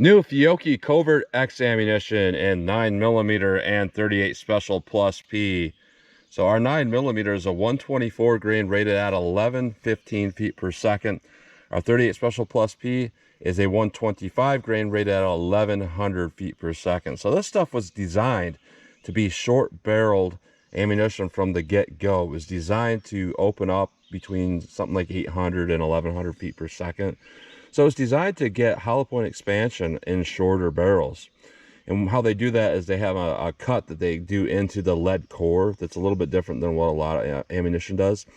New Fiocchi CovertX ammunition in 9mm and 38 Special+P. So our 9mm is a 124 grain rated at 1115 feet per second. Our 38 Special+P is a 125 grain rated at 1100 feet per second. So this stuff was designed to be short barreled ammunition from the get-go. It was designed to open up between something like 800 and 1100 feet per second. So it's designed to get hollow point expansion in shorter barrels. And how they do that is they have a cut that they do into the lead core that's a little bit different than what a lot of ammunition does.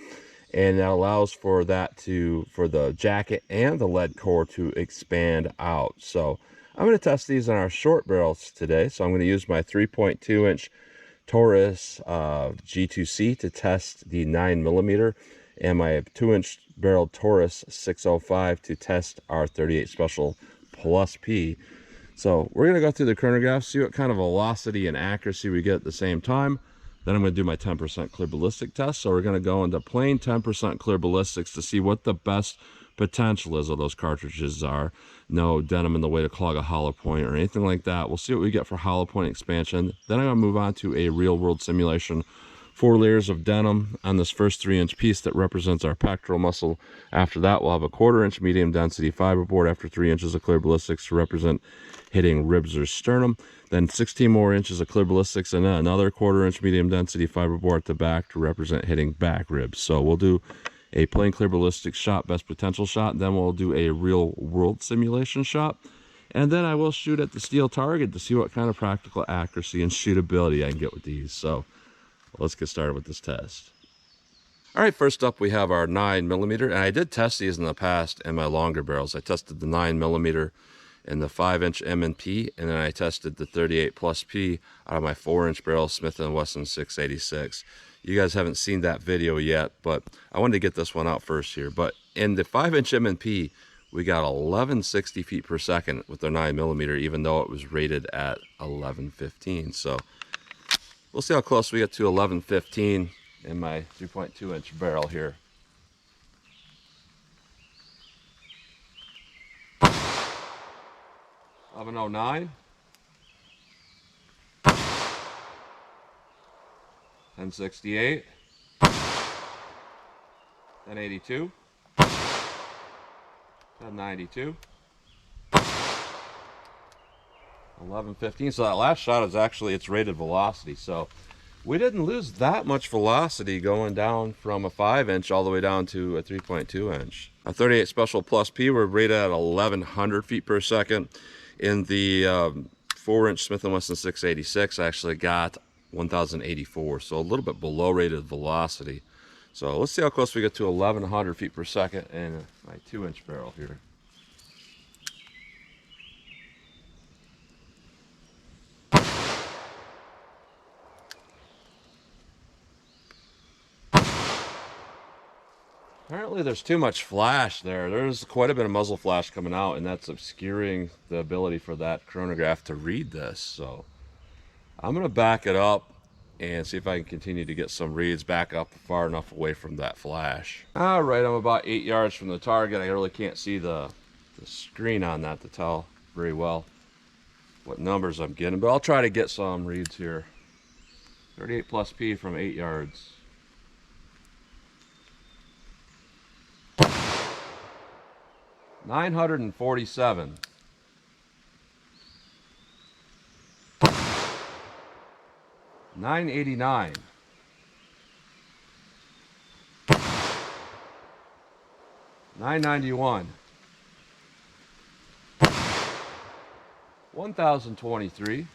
And that allows for the jacket and the lead core to expand out. So I'm going to test these on our short barrels today. So I'm going to use my 3.2 inch Taurus G2C to test the 9mm, and my 2-inch barrel Taurus 605 to test our 38 Special+P. So we're going to go through the chronograph, see what kind of velocity and accuracy we get at the same time. Then I'm going to do my 10% clear ballistic test. So we're going to go into plain 10% clear ballistics to see what the best potential is of those cartridges are. No denim in the way to clog a hollow point or anything like that. We'll see what we get for hollow point expansion. Then I'm going to move on to a real world simulation. 4 layers of denim on this first 3-inch piece that represents our pectoral muscle. After that, we'll have a 1/4 inch medium density fiberboard after 3 inches of clear ballistics to represent hitting ribs or sternum. Then 16 more inches of clear ballistics, and then another 1/4 inch medium density fiberboard at the back to represent hitting back ribs. So we'll do a plain clear ballistics shot, best potential shot, then we'll do a real world simulation shot. And then I will shoot at the steel target to see what kind of practical accuracy and shootability I can get with these. So let's get started with this test. All right, first up we have our 9mm, and I did test these in the past in my longer barrels. I tested the 9mm in the 5-inch M&P, and then I tested the 38+P out of my 4-inch barrel Smith & Wesson 686. You guys haven't seen that video yet, but I wanted to get this one out first here. But in the 5-inch M&P, we got 1160 feet per second with the 9mm, even though it was rated at 1115. So we'll see how close we get to 1115 in my 3.2 inch barrel here. $11.09, 1068, 1082, 1092, 1115. So that last shot is actually its rated velocity. So we didn't lose that much velocity going down from a 5-inch all the way down to a 3.2 inch. A 38 Special+P were rated at 1100 feet per second. In the 4-inch Smith & Wesson 686, I actually got 1084, so a little bit below rated velocity. So let's see how close we get to 1100 feet per second in my 2-inch barrel here. Apparently there's too much flash there. There's quite a bit of muzzle flash coming out, and that's obscuring the ability for that chronograph to read this. So I'm going to back it up and see if I can continue to get some reads back up far enough away from that flash. All right, I'm about 8 yards from the target. I really can't see the screen on that to tell very well what numbers I'm getting, but I'll try to get some reads here. 38+P from 8 yards. 947. 989. 991. 1023.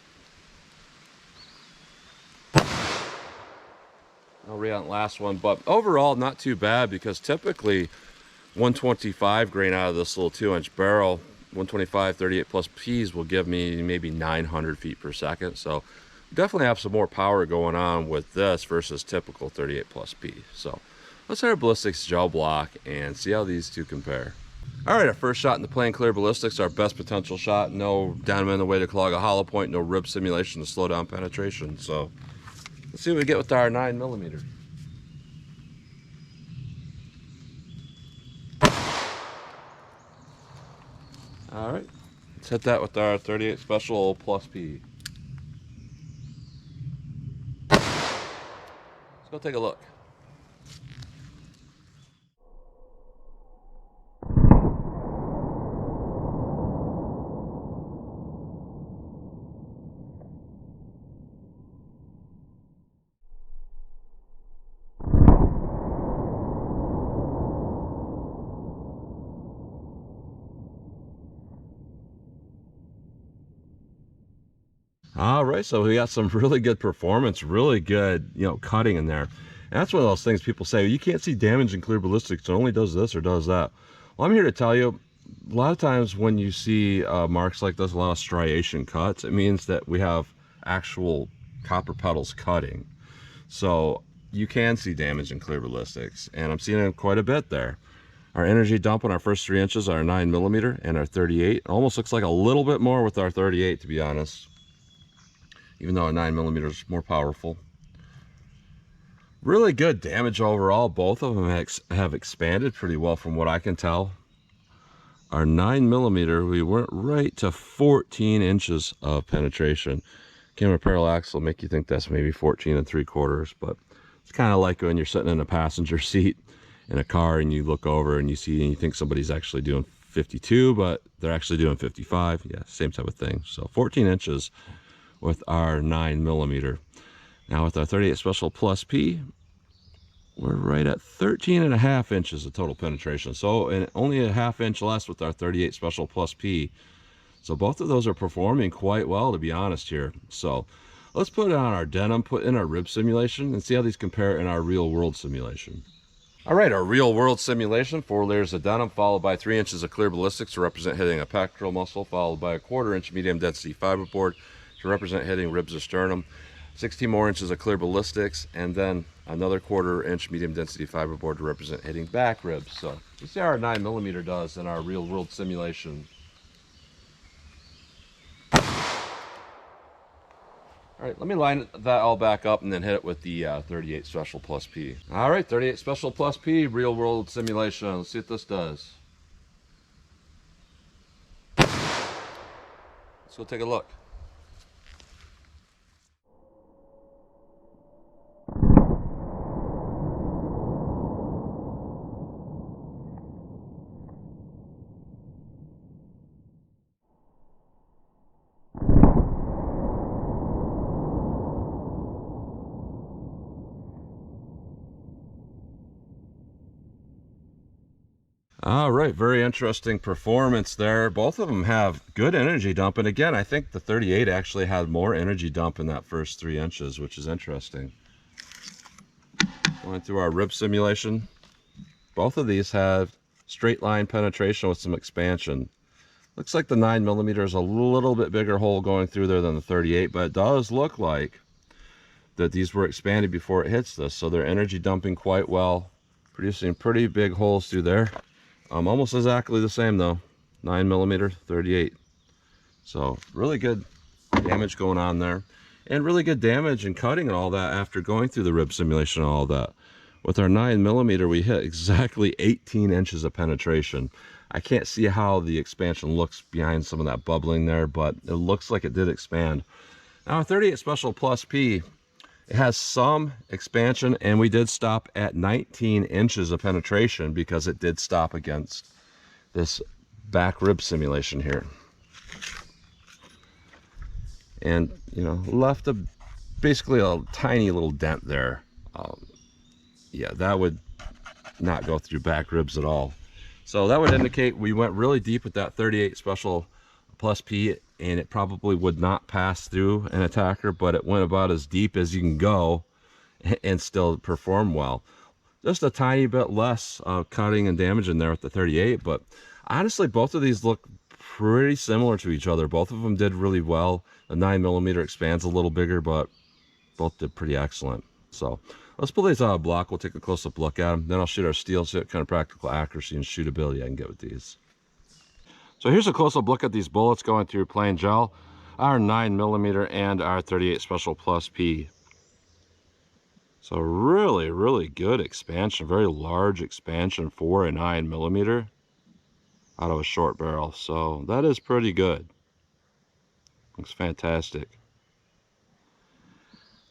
No read on the last one, but overall not too bad, because typically 125 grain out of this little 2-inch barrel, 125 38+Ps will give me maybe 900 feet per second. So definitely have some more power going on with this versus typical 38+P. So let's hit our ballistics gel block and see how these two compare. All right, our first shot in the plain clear ballistics, our best potential shot. No denim in the way to clog a hollow point, no rib simulation to slow down penetration. So let's see what we get with our 9mm. All right, Let's hit that with our 38 Special Plus P. Let's go take a look. All right, so we got some really good performance, really good, cutting in there. And that's one of those things people say, you can't see damage in clear ballistics, it only does this or does that. Well, I'm here to tell you, a lot of times when you see marks like this, a lot of striation cuts, it means that we have actual copper petals cutting. So you can see damage in clear ballistics, and I'm seeing it quite a bit there. Our energy dump on our first 3 inches are 9mm and our 38. It almost looks like a little bit more with our 38, to be honest, even though our 9mm is more powerful. Really good damage overall. Both of them have expanded pretty well from what I can tell. Our 9mm, we went right to 14 inches of penetration. Camera parallax will make you think that's maybe 14 3/4, but it's kind of like when you're sitting in a passenger seat in a car and you look over and you see and you think somebody's actually doing 52, but they're actually doing 55. Yeah, same type of thing. So 14 inches with our 9mm. Now with our 38 Special Plus P, we're right at 13.5 inches of total penetration. So and only a ½ inch less with our 38 Special Plus P. So both of those are performing quite well, to be honest here. So let's put on our denim, put in our rib simulation, and see how these compare in our real world simulation. All right, our real world simulation, 4 layers of denim followed by 3 inches of clear ballistics to represent hitting a pectoral muscle, followed by a 1/4 inch medium density fiberboard to represent hitting ribs or sternum, 16 more inches of clear ballistics, and then another 1/4 inch medium density fiberboard to represent hitting back ribs. So you see how our 9mm does in our real world simulation. All right, let me line that all back up and then hit it with the 38 Special Plus P. All right, 38 Special Plus P, real world simulation. Let's see what this does. Let's go take a look. All right, very interesting performance there. Both of them have good energy dump, and again, I think the 38 actually had more energy dump in that first 3 inches, which is interesting. Going through our rib simulation, both of these have straight line penetration with some expansion. Looks like the 9mm is a little bit bigger hole going through there than the 38, but it does look like that these were expanded before it hits this, so they're energy dumping quite well, producing pretty big holes through there. Almost exactly the same though, 9mm, 38. So really good damage going on there, and really good damage and cutting and all that after going through the rib simulation and all that. With our 9mm, we hit exactly 18 inches of penetration. I can't see how the expansion looks behind some of that bubbling there, but it looks like it did expand. Now our 38 Special Plus P, it has some expansion, and we did stop at 19 inches of penetration because it did stop against this back rib simulation here. And, left basically a tiny little dent there. Yeah, that would not go through back ribs at all. So that would indicate we went really deep with that 38 Special Plus P, and it probably would not pass through an attacker, but it went about as deep as you can go and still perform well. Just a tiny bit less cutting and damage in there with the 38, but honestly both of these look pretty similar to each other. Both of them did really well. The 9mm expands a little bigger, but both did pretty excellent. So let's pull these out of block. We'll take a close-up look at them. Then I'll shoot our steel, see what kind of practical accuracy and shootability I can get with these. So here's a close-up look at these bullets going through plain gel, our 9mm and our 38 Special Plus P. So really, really good expansion, very large expansion for a 9mm. out of a short barrel. So that is pretty good. Looks fantastic.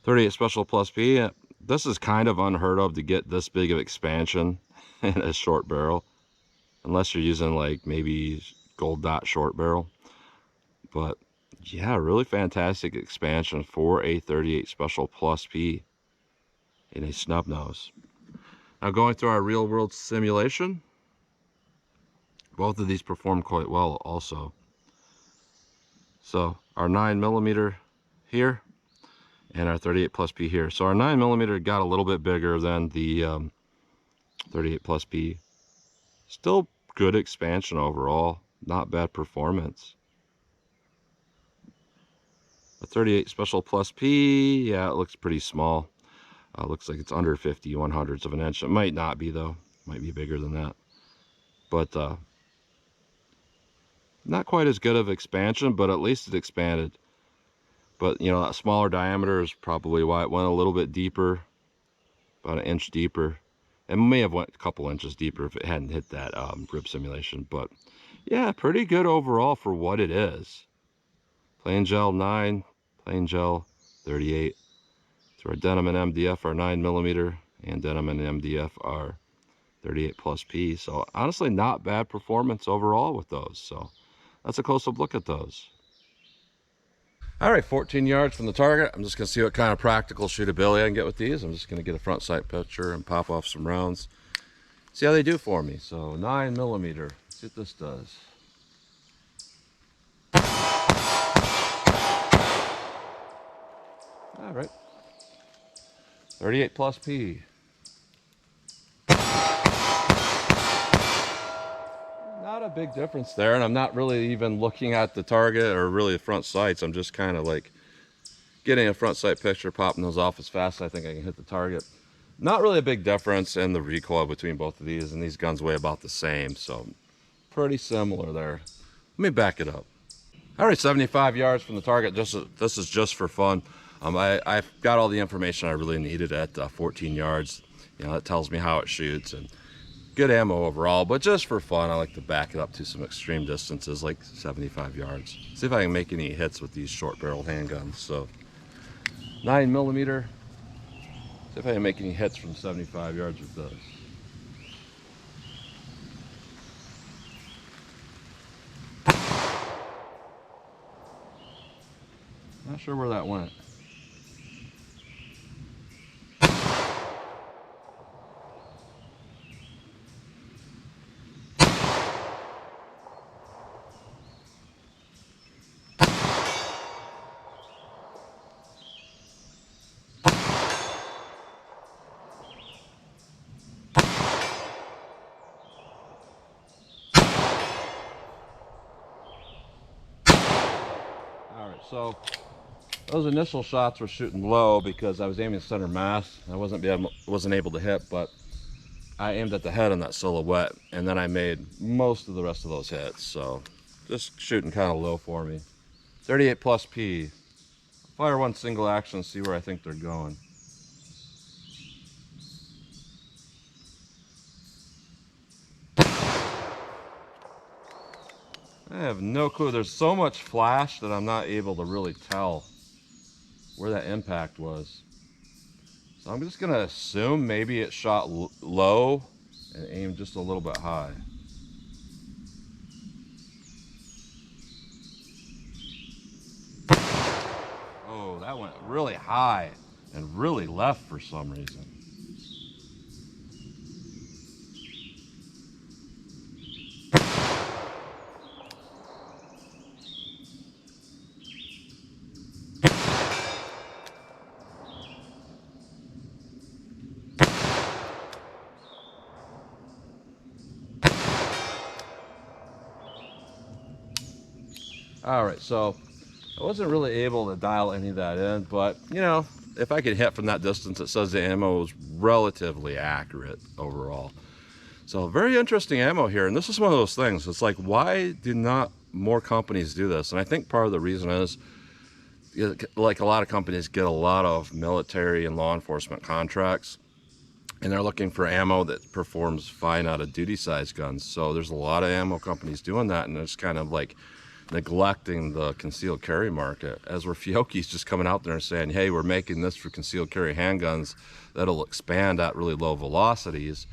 38 Special Plus P. This is kind of unheard of to get this big of expansion in a short barrel, unless you're using like maybe gold dot short barrel. But yeah, really fantastic expansion for a 38 Special Plus P in a snub nose. Now going through our real world simulation, both of these perform quite well also. So our 9mm here and our 38 Plus P here. So our 9mm got a little bit bigger than the 38 Plus P. Still good expansion overall, not bad performance. The 38 Special Plus P, yeah, it looks pretty small. Looks like it's under 50/100ths of an inch. It might not be though, might be bigger than that. But not quite as good of expansion, but at least it expanded. But you know, that smaller diameter is probably why it went a little bit deeper, about an inch deeper. It may have went a couple inches deeper if it hadn't hit that rib simulation. But yeah, pretty good overall for what it is. Plain gel 9, plain gel 38. So our denim and MDF are 9mm, and denim and MDF are 38 Plus P. So honestly, not bad performance overall with those. So that's a close-up look at those. All right, 14 yards from the target. I'm just gonna see what kind of practical shootability I can get with these. I'm just gonna get a front sight picture and pop off some rounds. See how they do for me. So 9mm, see what this does. All right, 38 Plus P. Not a big difference there, and I'm not really even looking at the target or really the front sights. I'm just kind of like getting a front sight picture, popping those off as fast as I think I can hit the target. Not really a big difference in the recoil between both of these, and these guns weigh about the same, so pretty similar there. Let me back it up. All right, 75 yards from the target. This is just for fun. I've got all the information I really needed at 14 yards. You know, it tells me how it shoots and good ammo overall, but just for fun, I like to back it up to some extreme distances, like 75 yards. See if I can make any hits with these short barrel handguns. So 9mm. See if I can make any hits from 75 yards with this. Not sure where that went. All right, so those initial shots were shooting low because I was aiming center mass. I wasn't able to hit, but I aimed at the head on that silhouette, and then I made most of the rest of those hits. So just shooting kind of low for me. 38 Plus P. Fire one single action, see where I think they're going. I have no clue. There's so much flash that I'm not able to really tell where that impact was. So I'm just gonna assume maybe it shot low and aimed just a little bit high. Oh, that went really high and really left for some reason. All right, so I wasn't really able to dial any of that in, but you know, if I could hit from that distance, it says the ammo was relatively accurate overall. So very interesting ammo here, and this is one of those things. It's like, why do not more companies do this? And I think part of the reason is, like a lot of companies get a lot of military and law enforcement contracts, and they're looking for ammo that performs fine out of duty size guns. So there's a lot of ammo companies doing that, and it's kind of like neglecting the concealed carry market, as where Fiocchi's just coming out there and saying, hey, we're making this for concealed carry handguns that'll expand at really low velocities.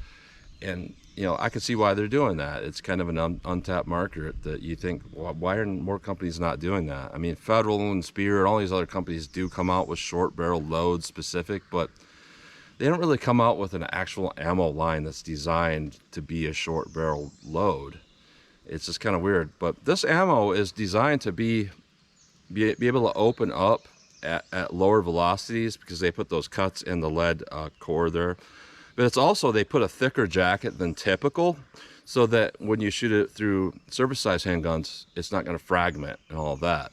And you know, I can see why they're doing that. It's kind of an untapped market that you think, well, why are more companies not doing that? I mean, Federal and Spear and all these other companies do come out with short barrel load specific, but they don't really come out with an actual ammo line that's designed to be a short barrel load. It's just kind of weird. But this ammo is designed to be able to open up at lower velocities, because they put those cuts in the lead core there. But it's also, they put a thicker jacket than typical, so that when you shoot it through service size handguns, it's not going to fragment and all of that.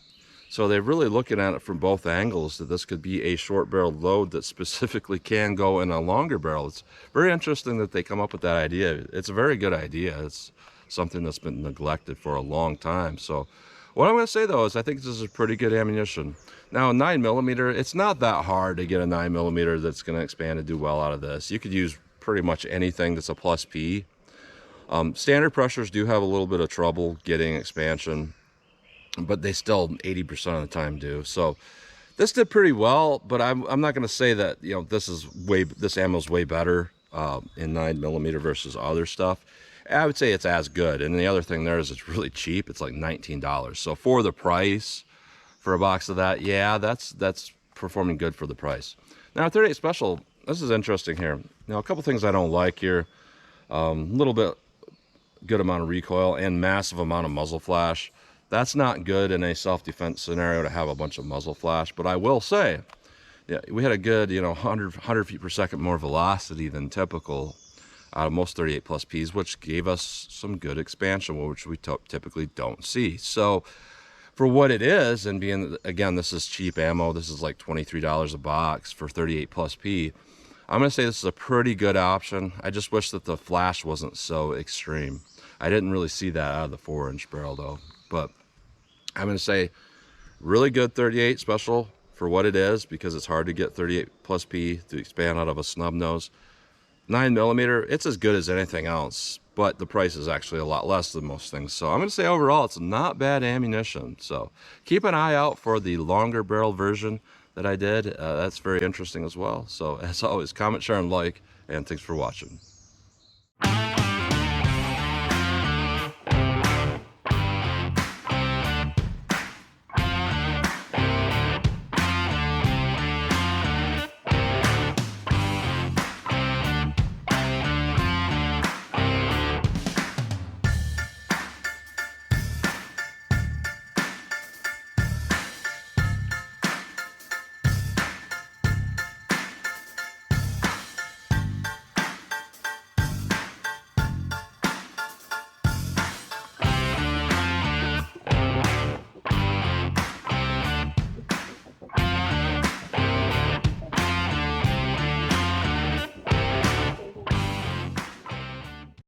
So they're really looking at it from both angles, that this could be a short barrel load that specifically can go in a longer barrel. It's very interesting that they come up with that idea. It's a very good idea. It's something that's been neglected for a long time. So what I'm going to say though is I think this is pretty good ammunition. Now 9mm, it's not that hard to get a 9mm that's going to expand and do well out of this. You could use pretty much anything that's a +P. Standard pressures do have a little bit of trouble getting expansion, but they still 80% of the time do. So this did pretty well, but I'm not going to say that, you know, this ammo is way better in 9mm versus other stuff. I would say it's as good. And the other thing there is it's really cheap. It's like $19. So for the price, for a box of that, yeah, that's performing good for the price. Now 38 Special, this is interesting here. Now a couple things I don't like here. Little bit good amount of recoil and massive amount of muzzle flash. That's not good in a self-defense scenario to have a bunch of muzzle flash, but I will say, yeah, we had a good, you know, 100 feet per second more velocity than typical out of most 38+Ps, which gave us some good expansion, which we typically don't see. So for what it is, and being, again, this is cheap ammo, this is like $23 a box for 38+P, I'm going to say this is a pretty good option. I just wish that the flash wasn't so extreme. I didn't really see that out of the 4-inch barrel though, but I'm going to say really good 38 Special for what it is, because it's hard to get 38+P to expand out of a snub nose. 9mm, it's as good as anything else, but the price is actually a lot less than most things. So I'm going to say overall it's not bad ammunition. So keep an eye out for the longer barrel version that I did. That's very interesting as well. So as always, comment, share, and like, and thanks for watching.